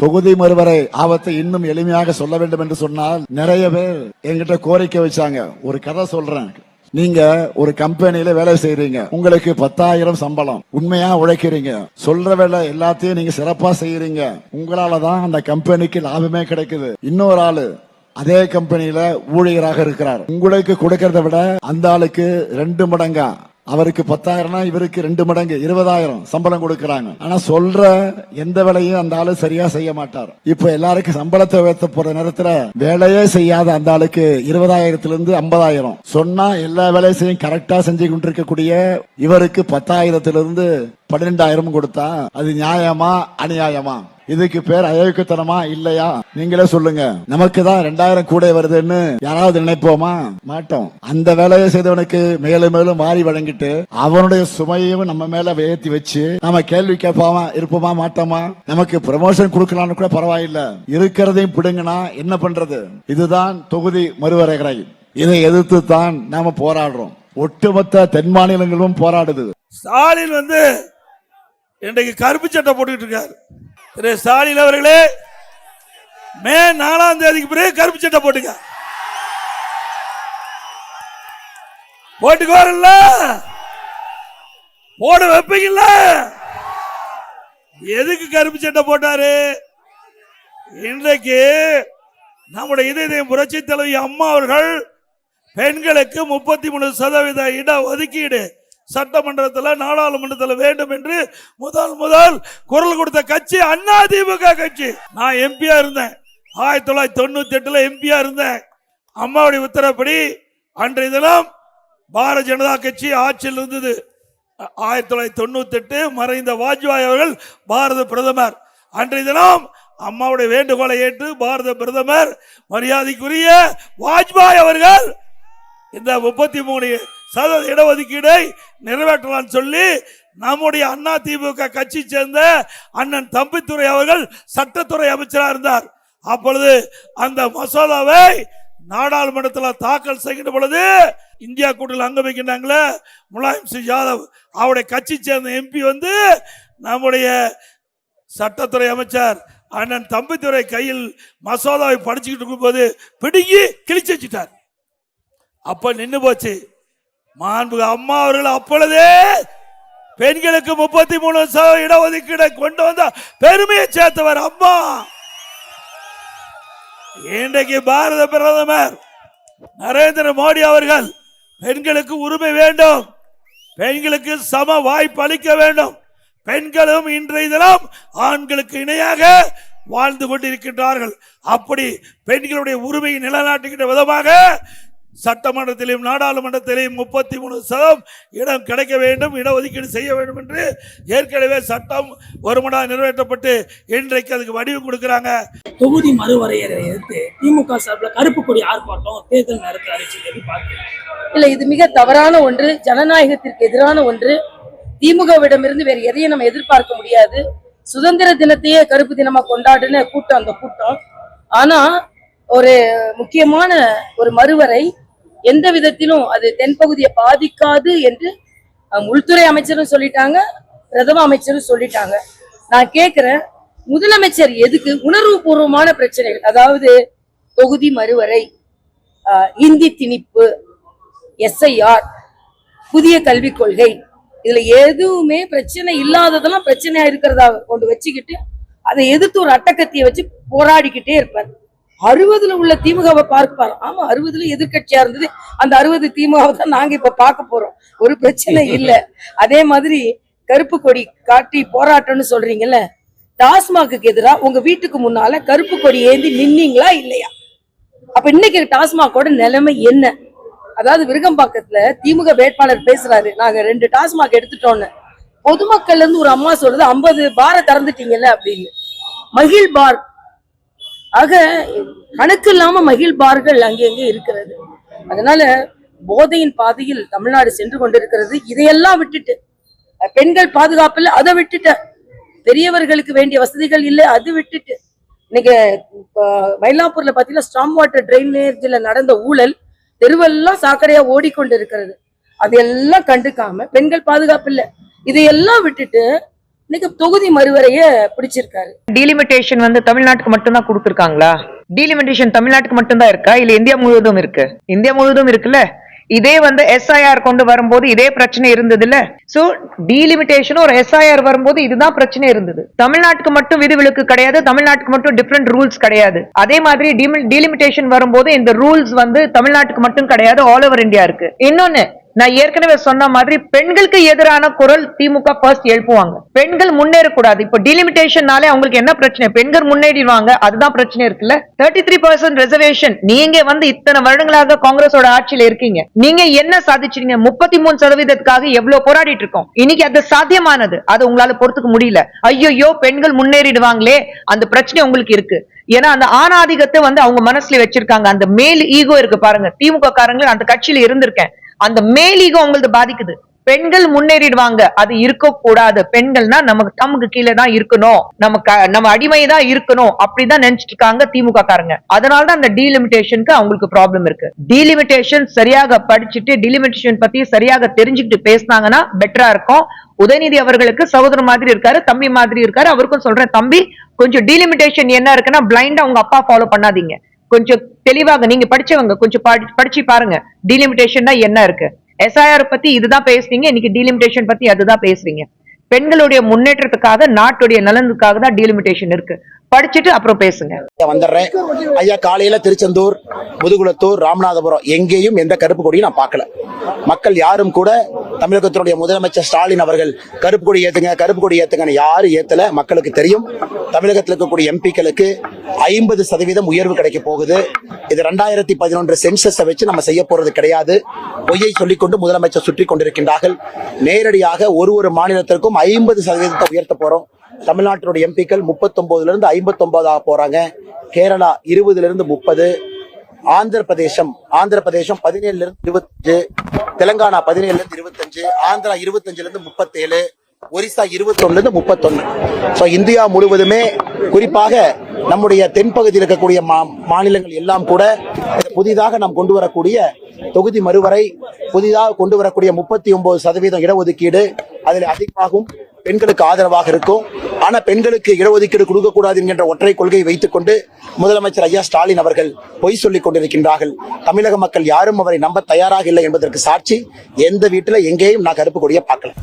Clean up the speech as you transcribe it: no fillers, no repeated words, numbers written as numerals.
தொகுதி மறுவரை ஆபத்தை இன்னும் எளிமையாக சொல்ல வேண்டும் என்று சொன்னால் நிறைய பேர் என்கிட்ட கோரிக்கை வச்சாங்க. ஒரு கதை சொல்றேன். நீங்க ஒரு கம்பெனியில வேலை செய்யறீங்க, உங்களுக்கு 10,000 சம்பளம், உண்மையா உழைக்கிறீங்க, சொல்ற வேலை எல்லாத்தையும் நீங்க சிறப்பா செய்யறீங்க, உங்களாலதான் அந்த கம்பெனிக்கு லாபமே கிடைக்குது. இன்னொரு ஆளு அதே கம்பெனியில ஊழியராக இருக்கிறார், உங்களுக்கு கொடுக்கறத விட அந்த ஆளுக்கு 2 மடங்கா, அவருக்கு 10,000 இவருக்கு 2 மடங்கு 20,000 சம்பளம் கொடுக்கறாங்க. ஆனா சொல்ற எந்த வேலையும் அந்த ஆளு சரியா செய்ய மாட்டார். இப்ப எல்லாருக்கும் சம்பளத்தை உயர்த்த போற நேரத்துல வேலையே செய்யாத அந்த ஆளுக்கு 20,000 50,000 சொன்னா எல்லா வேலையும் கரெக்டா செஞ்சு கொண்டிருக்கக்கூடிய இவருக்கு 10,000 12,000 கொடுத்தா அது நியாயமா அநியாயமா? இதுக்கு பேர் அயோக்கியத்தனமா இல்லையா? நீங்களே சொல்லுங்க. நமக்கு தான் 2,000 கூட வருதுன்னு யாராவது நினைப்போமா? மாட்டோம். அந்த வேலையை செய்தவனுக்கு மேலும் மேலும் மாறி வழங்கிட்டு அவனுடைய சுமையும் நம்ம மேல ஏத்தி வச்சு நம்ம கேள்வி கேட்பாம இருப்போமா? மாட்டோமா? நமக்கு ப்ரமோஷன் கொடுக்கலாம்னு கூட பரவாயில்ல, இருக்கிறதையும் பிடுங்கினா என்ன பண்றது? இதுதான் தொகுதி மறுவரையறை. இதை எதிர்த்து தான் நாம போராடுறோம். ஒட்டுமொத்த தென் மாநிலங்களும் போராடுது. ஸ்டாலின் இன்றைக்கு கருப்பு சட்டை போட்டுக்கிட்டு இருக்காரு. திரு ஸ்டாலின் அவர்களே, மே 4ஆம் தேதிக்கு பிறகு கருப்பு சட்டை போட்டுக்க, போட்டுக்குவாருல்ல, போட வைப்பீங்கல்ல. எதுக்கு கருப்பு சட்டை போட்டாரு? இன்றைக்கு நம்முடைய இதயம் புரட்சி தலைவி அம்மா அவர்கள் பெண்களுக்கு 33% இட ஒதுக்கீடு சட்டமன்றத்தில் நாடாளுமன்றத்தில் வேண்டும் என்று முதல் குரல் கொடுத்த கட்சி அதிமுக கட்சி. நான் எம்பியா இருந்தேன், 1998 எம்பியா இருந்தேன். அம்மாவுடைய உத்தரப்படி அன்றைய தினம் பாரதிய ஜனதா கட்சி ஆட்சியில் இருந்தது. 1998 மறைந்த வாஜ்பாய் அவர்கள் பாரத பிரதமர். அன்றைய தினம் அம்மாவுடைய வேண்டுகோளை ஏற்று பாரத பிரதமர் மரியாதைக்குரிய வாஜ்பாய் அவர்கள் இந்த 33% இடஒதுக்கீடை நிறைவேற்றலாம் சொல்லி நம்முடைய அதிமுக கட்சி சேர்ந்த அண்ணன் தம்பித்துரை அவர்கள் சட்டத்துறை அமைச்சராக இருந்தார். அப்பொழுது அந்த மசோதாவை நாடாளுமன்றத்தில் தாக்கல் செய்கின்ற பொழுது இந்தியா கூட்டணியில் அங்க வைக்கின்றாங்களே முலாயம் சிங் யாதவ், அவருடைய கட்சி சேர்ந்த எம்பி நம்முடைய சட்டத்துறை அமைச்சர் அண்ணன் தம்பித்துரை கையில் மசோதாவை படிச்சுக்கிட்டு இருக்கும் போது பிடுங்கி கிழிச்சு வச்சுட்டார். அப்ப நின்று போச்சு. மாண்புக அம்மா அவர்கள் அப்பொழுதே பெண்களுக்கு 33% இடஒதுக்கீடை கொண்டு வந்த பெருமையை சேர்த்தவர் அம்மா. இன்றைக்கு பாரத பிரதமர் நரேந்திர மோடி அவர்கள் பெண்களுக்கு உரிமை வேண்டும், பெண்களுக்கு சம வாய்ப்பு அளிக்க வேண்டும், பெண்களும் இன்றைய தினம் ஆண்களுக்கு இணையாக வாழ்ந்து கொண்டிருக்கின்றார்கள். அப்படி பெண்களுடைய உரிமையை நிலைநாட்டுகின்ற விதமாக சட்டமன்றத்திலும் நாடாளுமன்றத்திலும் 33% இடம் கிடைக்க வேண்டும், இடஒதுக்கீடு செய்ய வேண்டும் என்று ஏற்கனவே சட்டம் ஒருமனதாக நிறைவேற்றப்பட்டு இன்றைக்கு அதுக்கு வடிவம் கொடுக்கிறாங்க. தொகுதி மறுவரையறை எதிர்த்து திமுக சார்பில் கருப்பு கொடி ஆர்ப்பாட்டம் தேர்தல் நேரத்தில் அறிவிச்சது பார்க்கிறேன். இல்ல, இது மிக தவறான ஒன்று, ஜனநாயகத்திற்கு எதிரான ஒன்று. திமுகவிடமிருந்து வேறு எதையும் நம்ம எதிர்பார்க்க முடியாது. சுதந்திர தினத்தையே கருப்பு தினமா கொண்டாடுன கூட்டம் அந்த கூட்டம். ஆனா ஒரு முக்கியமான ஒரு மறுவரை எந்த விதத்திலும் அது தென்பகுதியை பாதிக்காது என்று உள்துறை அமைச்சரும் சொல்லிட்டாங்க, பிரதம அமைச்சரும் சொல்லிட்டாங்க. நான் கேட்கிறேன், முதலமைச்சர் எதுக்கு உணர்வு பூர்வமான பிரச்சனைகள், அதாவது தொகுதி மறுவரை, இந்தி திணிப்பு, SIR, புதிய கல்விக் கொள்கை, இதுல எதுவுமே பிரச்சனை இல்லாததெல்லாம் பிரச்சனையா இருக்கிறதா கொண்டு வச்சுக்கிட்டு அதை எதிர்த்து ஒரு அட்டக்கத்தியை வச்சு போராடிக்கிட்டே இருப்பார். 60 உள்ள திமுகவை பார்ப்பார். ஆமா, 60 எதிர்கட்சியா இருந்தது, அந்த 60 திமுகவை தான் நாங்க இப்ப பார்க்க போறோம். ஒரு பிரச்சனை இல்ல. அதே மாதிரி கருப்பு கொடி காட்டி போராட்டம்னு சொல்றீங்கல்ல, டாஸ்மாக்கு எதிராக உங்க வீட்டுக்கு முன்னால கருப்பு கொடி ஏந்தி நின்னீங்களா இல்லையா? அப்ப இன்னைக்கு டாஸ்மாகோட நிலைமை என்ன? அதாவது விருகம்பாக்கத்துல திமுக வேட்பாளர் பேசுறாரு, நாங்க 2 டாஸ்மாக் எடுத்துட்டோம்னு. பொதுமக்கள்ல இருந்து ஒரு அம்மா சொல்றது 50 பாரை திறந்துட்டீங்கல்ல அப்படின்னு. மகிழ் பார், ஆக கணக்கு இல்லாம மகிழ் பார்கள் அங்கெங்கே இருக்கிறது. அதனால போதையின் பாதையில் தமிழ்நாடு சென்று கொண்டிருக்கிறது. இதையெல்லாம் விட்டுட்டு பெண்கள் பாதுகாப்பு இல்லை, அதை விட்டுட்டு பெரியவர்களுக்கு வேண்டிய வசதிகள் இல்லை, அது விட்டுட்டு இன்னைக்கு மயிலாப்பூர்ல பாத்தீங்கன்னா ஸ்டாம் வாட்டர் டிரைனேஜ்ல நடந்த ஊழல் தெருவெல்லாம் சாக்கடையா ஓடிக்கொண்டு இருக்கிறது. அதையெல்லாம் கண்டுக்காம பெண்கள் பாதுகாப்பு இல்லை, இதையெல்லாம் விட்டுட்டு இன்னைக்கு தொகுதி மறுவரைய பிடிச்சிருக்காரு. டீலிமிட்டேஷன் வந்து தமிழ்நாட்டுக்கு மட்டும்தான் கொடுத்திருக்காங்களா? டீலிமிட்டேஷன் தமிழ்நாட்டுக்கு மட்டும்தான் இருக்கா இல்ல இந்தியா முழுவதும் இருக்கு? இந்தியா முழுவதும் இருக்குல்ல. இதே வந்து எஸ்ஐஆர் கொண்டு வரும்போது இதே பிரச்சனை இருந்தது இல்ல. சோ டீலிமிட்டேஷன் ஒரு எஸ்ஐஆர் வரும்போது இதுதான் பிரச்சனை இருந்தது. தமிழ்நாட்டுக்கு மட்டும் விதிவிலக்கு கிடையாது, தமிழ்நாட்டுக்கு மட்டும் டிஃபரெண்ட் ரூல்ஸ் கிடையாது. அதே மாதிரி டீலிமிட்டேஷன் வரும்போது இந்த ரூல்ஸ் வந்து தமிழ்நாட்டுக்கு மட்டும் கிடையாது, ஆல் ஓவர் இந்தியா இருக்கு. இன்னொன்னு, நான் ஏற்கனவே சொன்ன மாதிரி பெண்களுக்கு எதிரான குரல் திமுக ஃபர்ஸ்ட் எழுப்புவாங்க. பெண்கள் முன்னேறக்கூடாது. இப்போ டீலிமிட்டேஷன்னாலே அவங்களுக்கு என்ன பிரச்சனை? பெண்கள் முன்னேறிடுவாங்க, அதுதான் பிரச்சனை இருக்குல்ல. 33% ரிசர்வேஷன். நீங்க வந்து இத்தனை வருடங்களாக காங்கிரஸோட ஆட்சியில இருக்கீங்க, நீங்க என்ன சாதிச்சீங்க? 33% எவ்வளவு போராடிட்டு இருக்கோம். இன்னைக்கு அது சாத்தியமானது, அது உங்களால பொறுத்துக்க முடியல. ஐயோ பெண்கள் முன்னேறிடுவாங்களே, அந்த பிரச்சனை உங்களுக்கு இருக்கு. ஏன்னா அந்த ஆணாதிக்கத்தை வந்து அவங்க மனசுல வச்சிருக்காங்க. அந்த மேல் ஈகோ இருக்கு பாருங்க. திமுக காரங்க அந்த கட்சியில இருந்திருக்கேன், அந்த மேல் ஈகோ உங்களுக்கு பாதிக்குது. பெண்கள் முன்னேறிடுவாங்க, அது இருக்க கூடாது. பெண்கள்னா நமக்கு கீழே தான் இருக்கணும், நம்ம அடிமை தான் இருக்கணும், அப்படிதான் நினைச்சிட்டு இருக்காங்க திமுக காரங்க. அதனாலதான் அந்த டீலிமிட்டேஷனுக்கு அவங்களுக்கு ப்ராப்ளம் இருக்கு. டீலிமிட்டேஷன் சரியாக படிச்சுட்டு டீலிமிட்டேஷன் பத்தி சரியாக தெரிஞ்சுக்கிட்டு பேசினாங்கன்னா பெட்டரா இருக்கும். உதயநிதி அவர்களுக்கு சகோதரர் மாதிரி இருக்காரு, தம்பி மாதிரி இருக்காரு. அவருக்கும் சொல்றேன், தம்பி கொஞ்சம் டீலிமிட்டேஷன் என்ன இருக்குன்னா பிளைண்டா உங்க அப்பா ஃபாலோ பண்ணாதீங்க. கொஞ்சம் தெளிவாக நீங்க படிச்சவங்க கொஞ்சம் படிச்சு பாருங்க டீலிமிட்டேஷன் என்ன இருக்கு. எஸ்ஐஆர் பத்தி இதுதான் பேசுறீங்க, இன்னைக்கு டீலிமிட்டேஷன் பத்தி அதுதான் பேசுறீங்க. பெண்களுடைய முன்னேற்றத்துக்காக, நாட்டுடைய நலனுக்காக தான் டீலிமிட்டேஷன் இருக்கு. படிச்சுட்டு அப்புறம் பேசுங்க. வந்துடுறேன் ஐயா. காலையில திருச்செந்தூர், முதுகுளத்தூர், ராமநாதபுரம் எங்கேயும் எந்த கருப்பு கொடியும் நான் பார்க்கல. மக்கள் யாரும் கூட தமிழகத்தினுடைய முதலமைச்சர் ஸ்டாலின் அவர்கள் கருப்பு கொடி ஏத்துங்க, கருப்பு கொடி ஏத்துங்கன்னு யாரும் ஏத்தல. மக்களுக்கு தெரியும், தமிழகத்தில் இருக்கக்கூடிய எம்பிக்களுக்கு 50% உயர்வு கிடைக்க போகுது. இது 2011 சென்சஸை வச்சு நம்ம செய்ய போறது கிடையாது. பொய்யை சொல்லிக்கொண்டு முதலமைச்சர் சுற்றி கொண்டிருக்கின்றார்கள். நேரடியாக ஒரு மாநிலத்திற்கும் 50% உயர்த்த போறோம். தமிழ்நாட்டினுடைய எம்பிக்கள் 39 59 ஆக போறாங்க. கேரளா 20 30, ஆந்திர பிரதேசம் 17 25, தெலுங்கானா 17 25, ஆந்திரா 25 37, ஒரிசா 21 31. சோ இந்தியா முழுவதுமே, குறிப்பாக நம்முடைய தென்பகுதியில் இருக்கக்கூடிய மாநிலங்கள் எல்லாம் கூட புதிதாக நாம் கொண்டு வரக்கூடிய தொகுதி மறுவரை, புதிதாக கொண்டு வரக்கூடிய 39% இடஒதுக்கீடு, அதில் அதிகமாகும் பெண்களுக்கு ஆதரவாக இருக்கும். ஆனா பெண்களுக்கு இடஒதுக்கீடு கொடுக்கக்கூடாது என்கின்ற ஒற்றை கொள்கையை வைத்துக் கொண்டு முதலமைச்சர் ஐயா ஸ்டாலின் அவர்கள் பொய் சொல்லிக் கொண்டிருக்கின்றார்கள். தமிழக மக்கள் யாரும் அவரை நம்ப தயாராக இல்லை என்பதற்கு சாட்சி, எந்த வீட்டுல எங்கேயும் நான் கருப்பு கொடியை பார்க்கல.